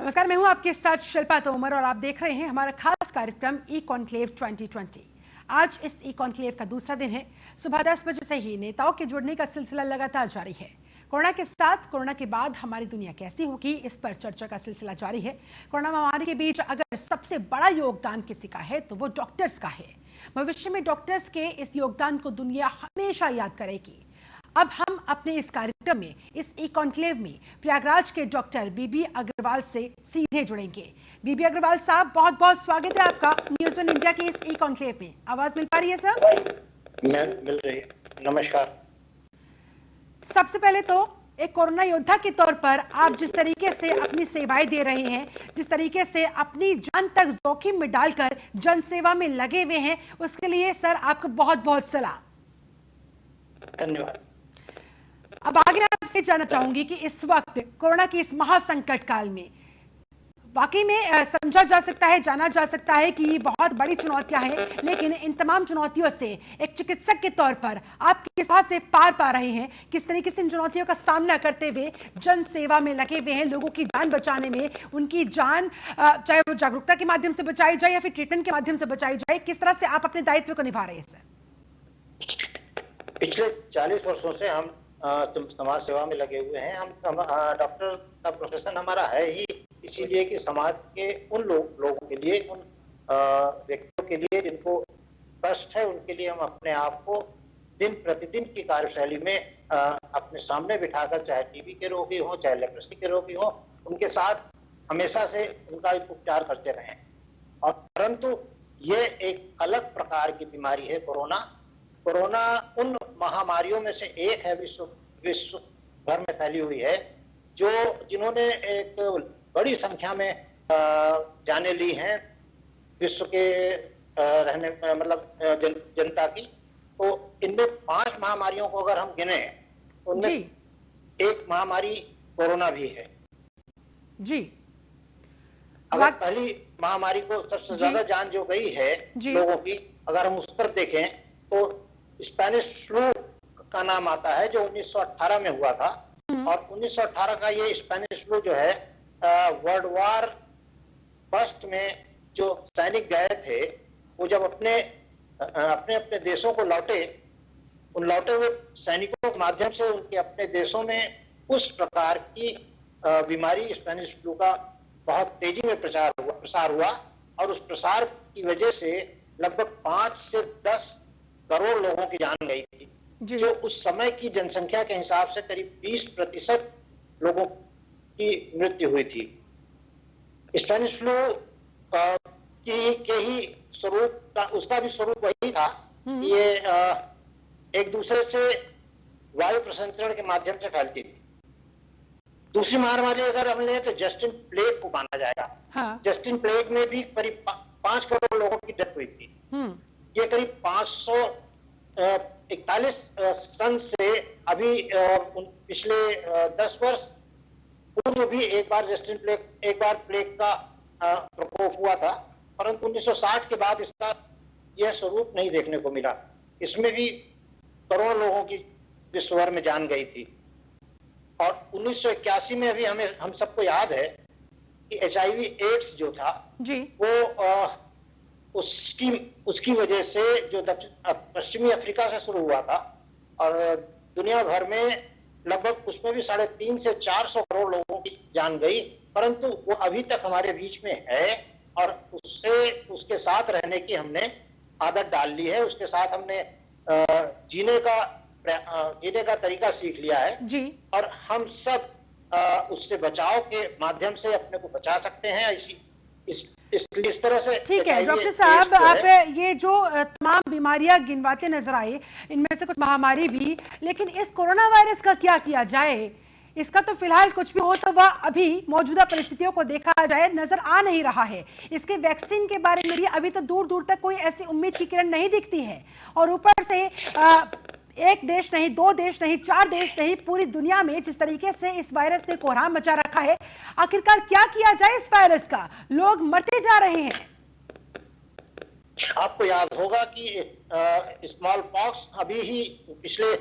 नमस्कार, मैं हूं आपके साथ शिल्पा तोमर और आप देख रहे हैं हमारा खास कार्यक्रम ई कॉन्क्लेव 2020। आज इस ई कॉन्क्लेव का दूसरा दिन है। सुबह 10 बजे से ही नेताओं के जुड़ने का सिलसिला लगातार जारी है। कोरोना के साथ, कोरोना के बाद हमारी दुनिया कैसी होगी, इस पर चर्चा का सिलसिला जारी है। कोरोना महामारी के बीच अगर सबसे बड़ा योगदान किसी का है तो वो डॉक्टर्स का है। भविष्य में डॉक्टर्स के इस योगदान को दुनिया हमेशा याद करेगी। अब हम अपने इस कार्यक्रम में, इस ई कॉन्क्लेव में प्रयागराज के डॉक्टर बीबी अग्रवाल से सीधे जुड़ेंगे। बीबी अग्रवाल साहब, बहुत बहुत स्वागत है आपका न्यूज़ वन इंडिया के इस ई कॉन्क्लेव में। आवाज मिल पा रही है सर? मिल रही है। नमस्कार। सबसे पहले तो एक कोरोना योद्धा के तौर पर आप जिस तरीके से अपनी सेवाएं दे रहे हैं, जिस तरीके से अपनी जान तक जोखिम में डालकर जन सेवा में लगे हुए हैं, उसके लिए सर आपको बहुत बहुत सलाम। धन्यवाद। अब आगे आपसे जानना चाहूंगी कि इस वक्त कोरोना के इस महासंकट काल में वाकई में समझा जा सकता है, जाना जा सकता है कि बहुत बड़ी चुनौतियां हैं, लेकिन इन तमाम चुनौतियों से एक चिकित्सक के तौर पर आप किस तरह से पार पा रहे हैं, किस तरीके से इन चुनौतियों का सामना करते हुए जन सेवा में लगे हुए हैं, लोगों की जान बचाने में, उनकी जान चाहे वो जागरूकता के माध्यम से बचाई जाए या फिर ट्रीटमेंट के माध्यम से बचाई जाए, किस तरह से आप अपने दायित्व को निभा रहे हैं सर? पिछले 40 वर्षों से हम समाज सेवा में लगे हुए हैं। हम डॉक्टर का प्रोफेशन हमारा है ही इसीलिए कि समाज के उन लोगों के लिए, उन व्यक्तियों के लिए जिनको कष्ट है, उनके लिए हम अपने आप को दिन प्रतिदिन की कार्यशैली में अपने सामने बिठाकर, चाहे टीबी के रोगी हो, चाहे लेप्रोसी के रोगी हो, उनके साथ हमेशा से उनका उपचार करते रहें। और परंतु ये एक अलग प्रकार की बीमारी है कोरोना उन महामारियों में से एक है, विश्व भर में फैली हुई है, जिन्होंने एक बड़ी संख्या में जाने ली हैं विश्व के रहने जनता की। तो इनमें 5 महामारियों को अगर हम गिने तो उनमें एक महामारी कोरोना भी है जी। अगर पहली महामारी को सबसे ज्यादा जान जो गई है लोगों की, अगर हम उस तरफ देखें तो स्पेनिश फ्लू का नाम आता है, जो 1918 में हुआ था। और 1918 का ये स्पेनिश फ्लू जो है, वर्ल्ड वार फर्स्ट में जो सैनिक गए थे, वो जब अपने देशों को लौटे, उन लौटे हुए सैनिकों के माध्यम से उनके अपने देशों में उस प्रकार की बीमारी स्पेनिश फ्लू का बहुत तेजी में प्रसार हुआ। और उस प्रसार की वजह से लगभग 5 से 10 करोड़ लोगों की जान गई थी, जो उस समय की जनसंख्या के हिसाब से करीब 20% लोगों की मृत्यु हुई थी। स्पेनिश फ्लू के ही स्वरूप का, उसका भी स्वरूप वही था। ये एक दूसरे से वायु प्रसंचरण के माध्यम से फैलती थी। दूसरी महामारी अगर हम लें तो जस्टिन प्लेग को माना जाएगा। जस्टिन प्लेग में भी करीब 5 करोड़ लोगों की डेथ हुई थी। ये करीब 541 सन से अभी पिछले 10 वर्ष पूर्व भी एक बार प्लेग का प्रकोप हुआ था, परंतु 1960 के बाद इसका यह स्वरूप नहीं देखने को मिला। इसमें भी करोड़ों लोगों की विश्व भर में जान गई थी। और 1981 में भी हम सबको याद है कि HIV एड्स जो था वो उसकी वजह से जो पश्चिमी अफ्रीका से शुरू हुआ था, और दुनिया भर में लगभग उसमें भी 350 से 400 करोड़ लोगों की जान गई। परंतु वो अभी तक हमारे बीच में है और उसके साथ रहने की हमने आदत डाल ली है। उसके साथ हमने जीने का तरीका सीख लिया है जी। और हम सब उससे बचाव के माध्यम से अपने को बचा सकते हैं। इस तरह से ठीक है डॉक्टर साहब, आप ये जो तमाम बीमारियां गिनवाते नजर आए, इनमें से कुछ महामारी भी, लेकिन इस कोरोना वायरस का क्या किया जाए? इसका तो फिलहाल कुछ भी हो तो वह अभी मौजूदा परिस्थितियों को देखा जाए नजर आ नहीं रहा है। इसके वैक्सीन के बारे में भी अभी तो दूर दूर तक कोई ऐसी उम्मीद की किरण नहीं दिखती है। और ऊपर से एक देश नहीं, 2 देश नहीं, 4 देश नहीं, पूरी दुनिया में जिस तरीके से इस वायरस ने कोहराम मचा रखा है, आखिरकार क्या किया जाए इस वायरस का? लोग मरते जा रहे हैं। आपको याद होगा कि स्मॉल पॉक्स अभी ही पिछले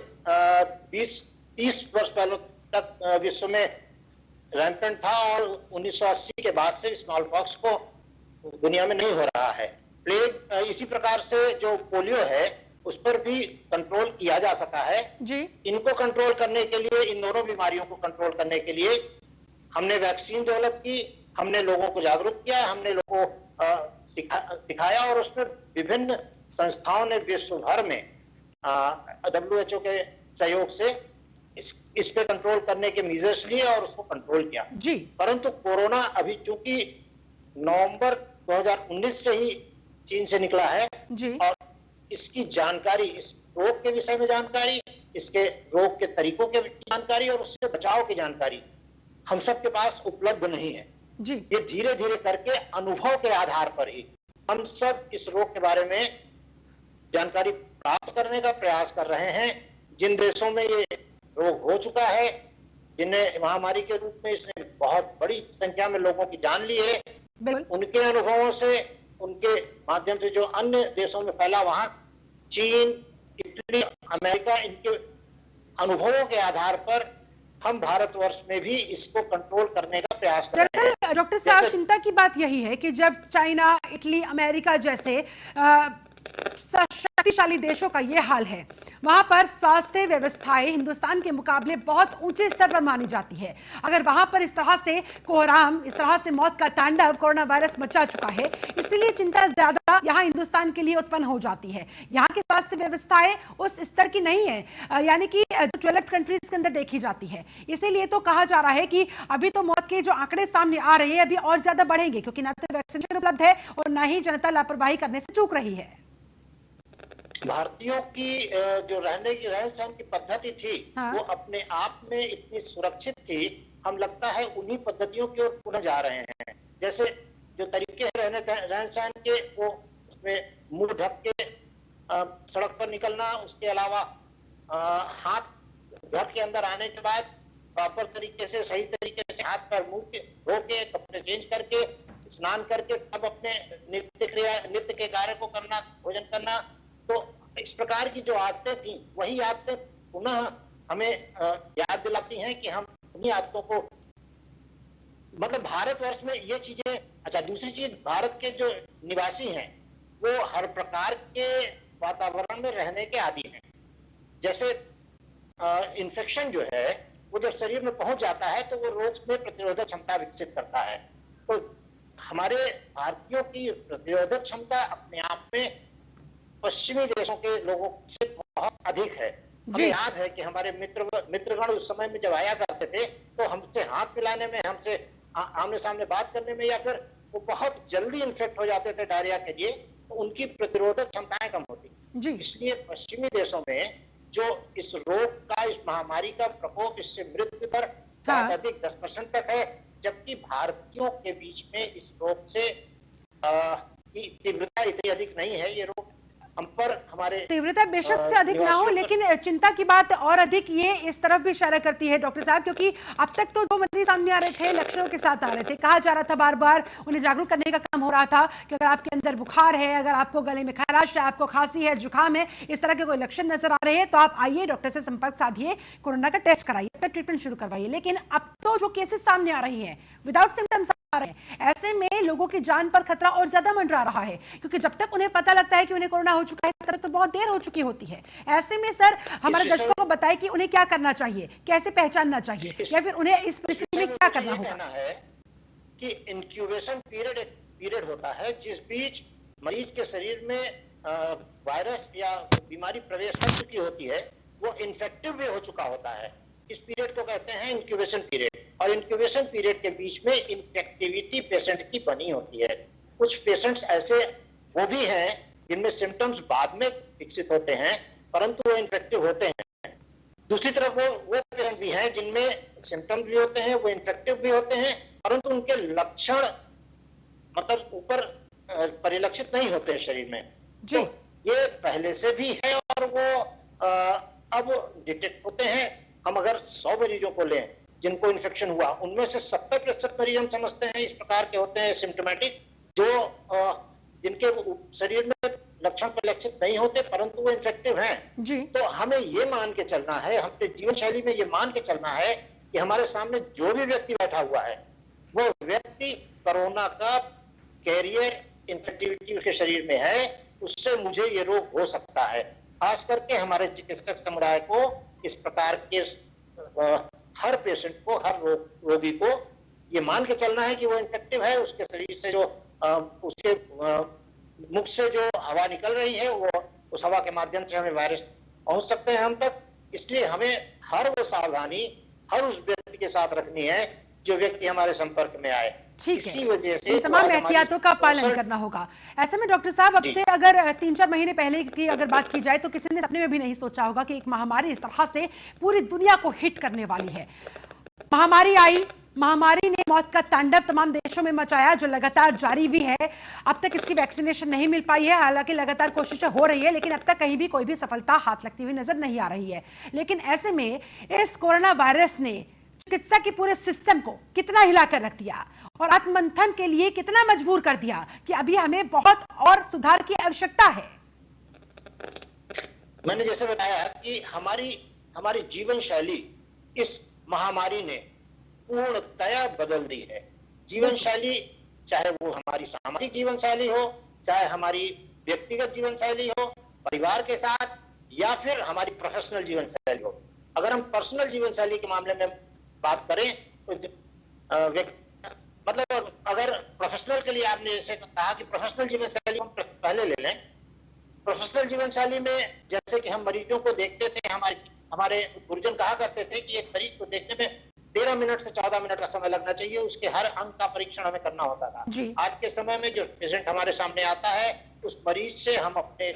20-30 वर्ष पहले तक विश्व में रैंपेंट था और 1980 के बाद से स्मॉल पॉक्स को दुनिया में नहीं हो रहा है। प्लेग इसी प्रकार से जो पोलियो है उस पर भी कंट्रोल किया जा सका है जी। इनको कंट्रोल करने के लिए, इन दोनों बीमारियों को कंट्रोल करने के लिए हमने वैक्सीन डेवलप की, हमने लोगों को जागरूक किया, हमने लोगों को सिखाया और उसमें विभिन्न संस्थाओं ने विश्व भर में WHO के सहयोग से इस पे कंट्रोल करने के मेजर्स लिए और उसको कंट्रोल किया जी। परंतु कोरोना अभी चूंकि नवंबर 2019 से ही चीन से निकला है जी। और इसकी जानकारी, इस रोग के विषय में जानकारी, इसके रोग के तरीकों की जानकारी और उससे बचाव की जानकारी हम सब के पास उपलब्ध नहीं है जी। ये धीरे धीरे करके अनुभव के आधार पर ही हम सब इस रोग के बारे में जानकारी प्राप्त करने का प्रयास कर रहे हैं। जिन देशों में ये रोग हो चुका है, जिन्हें महामारी के रूप में इसने बहुत बड़ी संख्या में लोगों की जान ली है, उनके अनुभवों से, उनके माध्यम से जो अन्य देशों में फैला, वहां चीन, इटली, अमेरिका, इनके अनुभवों के आधार पर हम भारतवर्ष में भी इसको कंट्रोल करने का प्रयास कर रहे हैं। डॉक्टर साहब, चिंता की बात यही है कि जब चाइना, इटली, अमेरिका जैसे शक्तिशाली देशों का ये हाल है, वहां पर स्वास्थ्य व्यवस्थाएं हिंदुस्तान के मुकाबले बहुत ऊंचे स्तर पर मानी जाती है। अगर वहां पर इस तरह से कोहराम, इस तरह से मौत का तांडव कोरोना वायरस मचा चुका है, इसलिए चिंता ज्यादा यहां हिंदुस्तान के लिए उत्पन्न हो जाती है। यहाँ की स्वास्थ्य व्यवस्थाएं उस स्तर की नहीं है, यानी कि डेवलप्ड कंट्रीज के अंदर देखी जाती है। इसीलिए तो कहा जा रहा है कि अभी तो मौत के जो आंकड़े सामने आ रहे हैं अभी और ज्यादा बढ़ेंगे, क्योंकि ना तो वैक्सीनेशन उपलब्ध है और ना ही जनता लापरवाही करने से चूक रही है। भारतीयों की जो रहन सहन की पद्धति थी, हाँ। वो अपने आप में इतनी सुरक्षित थी, हम लगता है उन्हीं पद्धतियों की ओर पुनः जा रहे हैं। जैसे जो तरीके रहन सहन के, वो उसमें मुंह ढक के सड़क पर निकलना, उसके अलावा हाथ घर के अंदर आने के बाद प्रॉपर तरीके से, सही तरीके से हाथ पैर मुंह धो के, कपड़े चेंज करके, स्नान करके तब अपने नित्य के कार्य को करना, भोजन करना। तो इस प्रकार की जो आदतें थी, वही आदतें पुनः हमें याद दिलाती हैं कि हम उन्हीं आदतों को, मतलब भारतवर्ष में ये चीजें। अच्छा, दूसरी चीज, भारत के जो निवासी हैं वो हर प्रकार के वातावरण में रहने के आदी हैं। जैसे इन्फेक्शन जो है वो जब शरीर में पहुंच जाता है तो वो रोग में प्रतिरोधक क्षमता विकसित करता है। तो हमारे भारतीयों की प्रतिरोधक क्षमता अपने आप में पश्चिमी देशों के लोगों से बहुत अधिक है। हमें याद है कि हमारे मित्रगण उस समय में जब आया करते थे तो हमसे हाथ मिलाने में, हमसे आमने सामने बात करने में, या फिर वो बहुत जल्दी इन्फेक्ट हो जाते थे डायरिया के लिए, तो उनकी प्रतिरोधक क्षमताएं कम होती। इसलिए पश्चिमी देशों में जो इस रोग का, इस महामारी का प्रकोप, इससे मृत्यु दर बहुत अधिक 10% तक है, जबकि भारतीयों के बीच में इस रोग से तीव्रता इतनी अधिक नहीं है। ये रोग हम पर, हमारे तीव्रता बेशक से अधिक ना हो, लेकिन चिंता की बात और अधिक ये इस तरफ भी इशारा करती है डॉक्टर साहब, क्योंकि अब तक तो जो मरीज सामने आ रहे थे लक्षणों के साथ आ रहे थे, कहा जा रहा था, बार बार उन्हें जागरूक करने का काम हो रहा था कि अगर आपके अंदर बुखार है, अगर आपको गले में खराश है, आपको खांसी है, जुकाम है, इस तरह के कोई लक्षण नजर आ रहे हैं तो आप आइए, डॉक्टर से संपर्क साधिए, कोरोना का टेस्ट कराइए, अपना ट्रीटमेंट शुरू करवाइए। लेकिन अब तो जो केसेस सामने आ रही है विदाउट सिम्टम्स आ रहे हैं, ऐसे में लोगों की जान पर खतरा और ज्यादा मंडरा रहा है, क्योंकि जब तक उन्हें पता लगता है कि उन्हें कोरोना हो चुका है तब तक तो बहुत देर हो चुकी होती है। ऐसे में सर, हमारे दर्शकों को बताएं कि उन्हें क्या करना चाहिए, कैसे पहचानना चाहिए, या फिर उन्हें इस परिस्थिति में क्या करना होगा। है कि इंक्यूबेशन पीरियड एक पीरियड होता है जिस बीच मरीज के शरीर में वायरस या बीमारी प्रवेश कर चुकी होती है, वो इन्फेक्टिव भी हो चुका होता है। इस पीरियड को कहते हैं इंक्यूबेशन पीरियड, और इंक्यूबेशन पीरियड के बीच में इन्फेक्टिविटी पेशेंट की बनी होती है। कुछ पेशेंट्स ऐसे वो भी हैं जिनमें सिम्टम्स बाद में विकसित होते हैं, परंतु वो इन्फेक्टिव होते हैं। दूसरी तरफ वो पेशेंट भी हैं जिनमें सिम्टम्स भी होते हैं, वो इन्फेक्टिव भी होते हैं, परंतु उनके लक्षण मतलब ऊपर परिलक्षित नहीं होते हैं शरीर में। तो ये पहले से भी है और वो अब डिटेक्ट होते हैं। हम अगर 100 मरीजों को लें जिनको इन्फेक्शन हुआ, उनमें से 70% मरीज हम समझते हैं इस प्रकार के होते हैं सिम्टोमेटिक, जो जिनके शरीर में लक्षण परिलक्षित नहीं होते परंतु वो इन्फेक्टिव हैं। तो हमें ये मान के चलना है, अपने जीवन शैली में ये मान के चलना है कि हमारे सामने जो भी व्यक्ति बैठा हुआ है वो व्यक्ति कोरोना का कैरियर इन्फेक्टिविटी उसके शरीर में है, उससे मुझे ये रोग हो सकता है। खास करके हमारे चिकित्सक समुदाय को इस प्रकार के हर पेशेंट को, हर रोगी को ये मान के चलना है कि वो इन्फेक्टिव है, उसके शरीर से जो उसके मुख से जो हवा निकल रही है वो उस हवा के माध्यम से हमें वायरस पहुंच सकते हैं हम तक। इसलिए हमें हर वो सावधानी हर उस व्यक्ति के साथ रखनी है जो व्यक्ति हमारे संपर्क में आए। इसी वजह से तमाम एहतियातों का पालन करना होगा। ऐसे में डॉक्टर साहब, अब से अगर 3-4 महीने पहले की अगर बात की जाए तो किसी ने सपने में भी नहीं सोचा होगा कि एक महामारी इस तरह से पूरी दुनिया को हिट करने वाली है। महामारी आई, महामारी ने मौत का तांडव तमाम देशों में मचाया, जो लगातार जारी भी है। अब तक इसकी वैक्सीनेशन नहीं मिल पाई है, हालांकि लगातार कोशिशें हो रही है, लेकिन अब तक कहीं भी कोई भी सफलता हाथ लगती हुई नजर नहीं आ रही है। लेकिन ऐसे में इस कोरोना वायरस ने चिकित्सा के पूरे सिस्टम को कितना हिलाकर रख दिया और आत्ममंथन के लिए कितना मजबूर कर दिया कि अभी हमें बहुत और सुधार की आवश्यकता है। मैंने जैसे बताया कि हमारी जीवन शैली इस महामारी ने पूर्णतया बदल दी है। जीवन शैली, चाहे वो हमारी सामाजिक जीवन शैली हो, चाहे हमारी व्यक्तिगत जीवन शैली हो परिवार के साथ, या फिर हमारी प्रोफेशनल जीवन शैली हो। अगर हम पर्सनल जीवन शैली के मामले में बात करें तो मतलब अगर प्रोफेशनल के लिए आपने जैसे कहा कि प्रोफेशनल जीवन शैली हम पहले ले लें। प्रोफेशनल जीवन शैली में जैसे कि हम मरीजों को देखते थे, हमारे गुरुजन कहा करते थे कि एक मरीज को देखने में 13 मिनट से 14 मिनट का समय लगना चाहिए, उसके हर अंग का परीक्षण हमें करना होता था। आज के समय में जो पेशेंट हमारे सामने आता है उस मरीज से हम अपने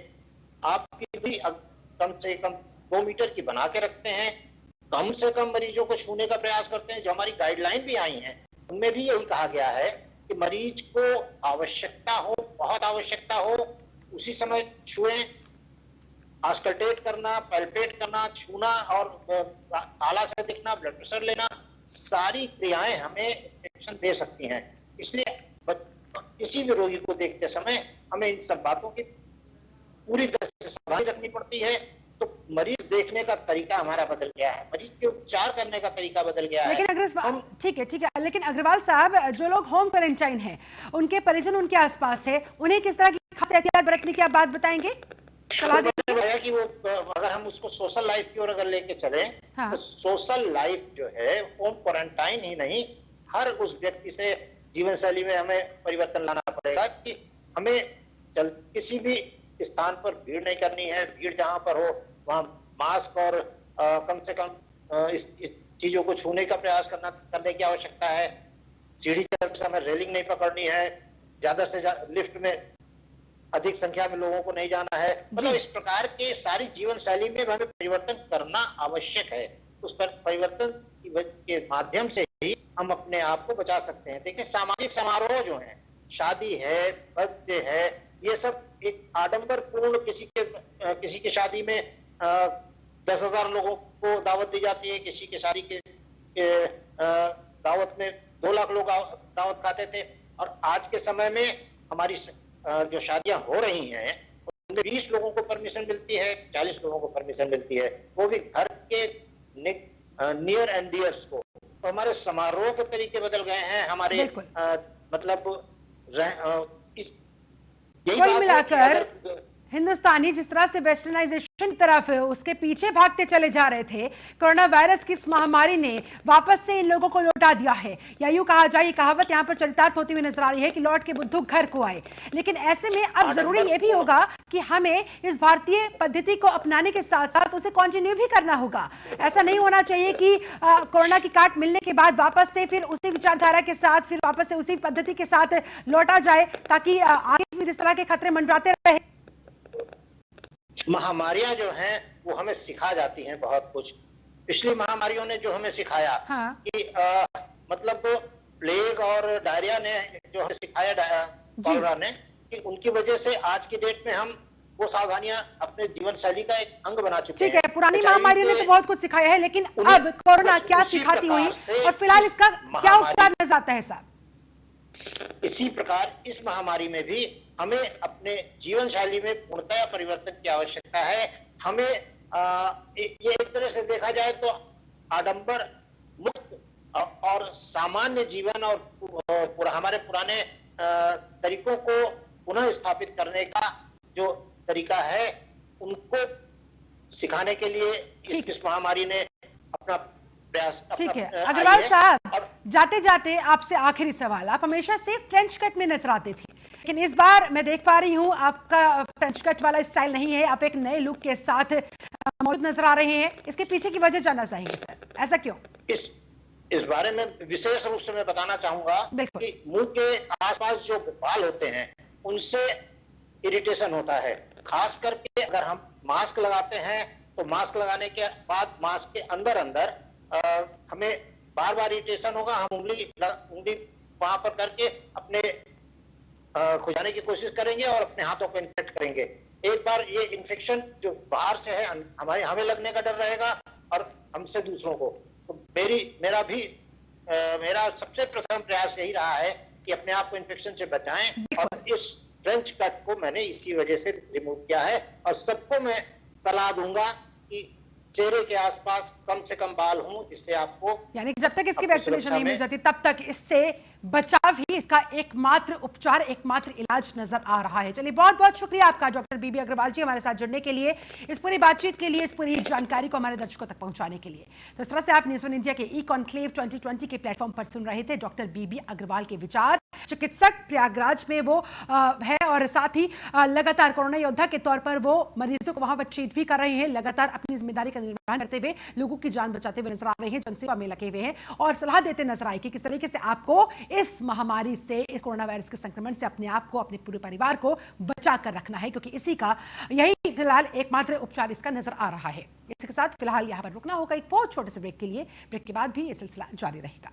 आप की दूरी कम से कम 2 मीटर की बना के रखते हैं। कम से कम मरीजों को छूने का प्रयास करते हैं। जो हमारी गाइडलाइन भी आई हैं उनमें भी यही कहा गया है कि मरीज को आवश्यकता हो, बहुत आवश्यकता हो, उसी समय छुएं। आस्कल्टेट करना, पैल्पेट करना, छूना और आला से दिखना, ब्लड प्रेशर लेना, सारी क्रियाएं हमें इन्फेक्शन दे सकती हैं। इसलिए किसी भी रोगी को देखते समय हमें इन सब बातों की पूरी तरह से सावधानी रखनी पड़ती है। तो मरीज देखने का तरीका हमारा बदल गया है, मरीज के उपचार करने का तरीका बदल गया है। लेकिन ठीक है, लेकिन अग्रवाल साहब, जो लोग होम क्वारंटाइन हैं, उनके परिजन उनके आसपास है, उन्हें किस तरह की खास एहतियात बरतने की आप बात बताएंगे? कि वो अगर हम उसको सोशल लाइफ की ओर अगर लेके चले, हाँ। तो सोशल लाइफ जो है होम क्वारंटाइन ही नहीं, हर उस व्यक्ति से जीवन शैली में हमें परिवर्तन लाना पड़ेगा कि हमें किसी भी स्थान पर भीड़ नहीं करनी है। भीड़ जहां पर हो वहां मास्क और कम से कम इस चीजों को छूने का प्रयास करने की आवश्यकता है। सीढ़ी चढ़ते समय रेलिंग नहीं पकड़नी है। ज्यादा से ज्यादा लिफ्ट में अधिक संख्या में लोगों को नहीं जाना है। मतलब इस प्रकार के सारी जीवन शैली में हमें परिवर्तन करना आवश्यक है। उस पर परिवर्तन के माध्यम से ही हम अपने आप को बचा सकते हैं। देखिए, सामाजिक समारोह जो है, शादी है, बर्थडे है, ये सब एक आडंबर पूर्ण किसी की शादी में 10,000 लोगों को दावत दी जाती है। किसी की शादी के दावत में 2 लाख लोग दावत खाते थे। और आज के समय में हमारी जो शादियां हो रही हैं उनमें 20 लोगों को परमिशन मिलती है, 40 लोगों को परमिशन मिलती है, वो भी घर के नियर एंड डियर्स को। तो हमारे समारोह के तरीके बदल गए हैं। हमारे कुल मिलाकर हिंदुस्तानी जिस तरह से वेस्टर्नाइजेशन की तरफ उसके पीछे भागते चले जा रहे थे, कोरोना वायरस की इस महामारी ने वापस से इन लोगों को लौटा दिया है। या यूं कहा जाए, कहावत यहाँ पर चरितार्थ होती हुई नजर आ रही है कि लौट के बुद्धू घर को आए। लेकिन ऐसे में अब जरूरी यह भी होगा कि हमें इस भारतीय पद्धति को अपनाने के साथ साथ उसे कंटिन्यू भी करना होगा। ऐसा नहीं होना चाहिए कि कोरोना की काट मिलने के बाद वापस से फिर उसी विचारधारा के साथ फिर वापस से उसी पद्धति के साथ लौटा जाए, ताकि आगे फिर इस तरह के खतरे मंडराते रहे। महामारियां जो हैं वो हमें सिखा जाती हैं बहुत कुछ। पिछली महामारियों ने जो हमें सिखाया, हाँ। कि मतलब प्लेग और डायरिया ने जो हमें सिखाया कोरोना ने, कि उनकी वजह से आज की डेट में हम वो सावधानियां अपने जीवन शैली का एक अंग बना चुके हैं। ठीक है, पुरानी महामारियों ने तो बहुत कुछ सिखाया है, लेकिन अब कोरोना क्या सिखाती हुई और फिलहाल इसका क्या उपचार नजर आता है साहब? इसी प्रकार इस महामारी में भी हमें अपने जीवन शैली में पूर्णतया परिवर्तन की आवश्यकता है। हमें ये एक तरह से देखा जाए तो आडंबर मुक्त और सामान्य जीवन और हमारे पुराने तरीकों को पुनः स्थापित करने का जो तरीका है, उनको सिखाने के लिए इस महामारी ने अपना प्रयास। ठीक है अग्रवाल साहब, जाते जाते आपसे आखिरी सवाल, आप हमेशा से फ्रेंच कट में नजर आते थे, लेकिन इस बार मैं देख पा रही हूं आपका फ्रेंच कट वाला स्टाइल नहीं है, आप एक नए लुक के साथ मौजूद नजर आ रहे हैं। इसके पीछे की वजह जानना चाहेंगे सर, ऐसा क्यों? इस बारे में विशेष रूप से मैं बताना चाहूंगा कि मुंह के आसपास जो बाल होते हैं उनसे इरिटेशन होता है, खास करके अगर हम मास्क लगाते हैं तो मास्क लगाने के बाद मास्क के अंदर हमें बार बार इरिटेशन होगा, हम उंगली वहां पर करके अपने खुजाने की कोशिश करेंगे और अपने हाथों को इन्फेक्ट करेंगे। एक बार ये इन्फेक्शन जो बाहर से है हमें लगने का डर रहेगा और हमसे दूसरों को। तो मेरा सबसे प्रथम प्रयास यही रहा है कि अपने आप को इन्फेक्शन से बचाएं, और इस फ्रेंच कट को मैंने इसी वजह से रिमूव किया है। और सबको मैं सलाह दूंगा कि चेहरे के आसपास कम से कम बाल हों, जिससे आपको, यानी कि जब तक इसकी वैक्सीनेशन नहीं मिल जाती तब तक इससे बचाव ही इसका एकमात्र उपचार, एकमात्र इलाज नजर आ रहा है। चलिए बहुत बहुत शुक्रिया आपका डॉक्टर बीबी अग्रवाल जी हमारे साथ जुड़ने के लिए, इस पूरी बातचीत के लिए, इस पूरी जानकारी को हमारे दर्शकों तक पहुंचाने के लिए। तो इस तरह से आप न्यूज़ वन इंडिया के ई कॉन्क्लेव 2020 के प्लेटफॉर्म पर सुन रहे थे डॉक्टर बीबी अग्रवाल के विचार। चिकित्सक प्रयागराज में वो है और साथ ही लगातार कोरोना योद्धा के तौर पर वो मरीजों को वहां पर ट्रीट भी कर रहे हैं, लगातार अपनी जिम्मेदारी का निर्वहन करते हुए लोगों की जान बचाते हुए नजर आ रहे हैं, जनसेवा में लगे हुए हैं और सलाह देते नजर आए कि किस तरीके से आपको इस महामारी से, इस कोरोना वायरस के संक्रमण से अपने आप को, अपने पूरे परिवार को बचा कर रखना है, क्योंकि इसी का यही फिलहाल एकमात्र उपचार इसका नजर आ रहा है। इसके साथ फिलहाल यहां पर रुकना होगा एक बहुत छोटे से ब्रेक के लिए। ब्रेक के बाद भी ये सिलसिला जारी रहेगा।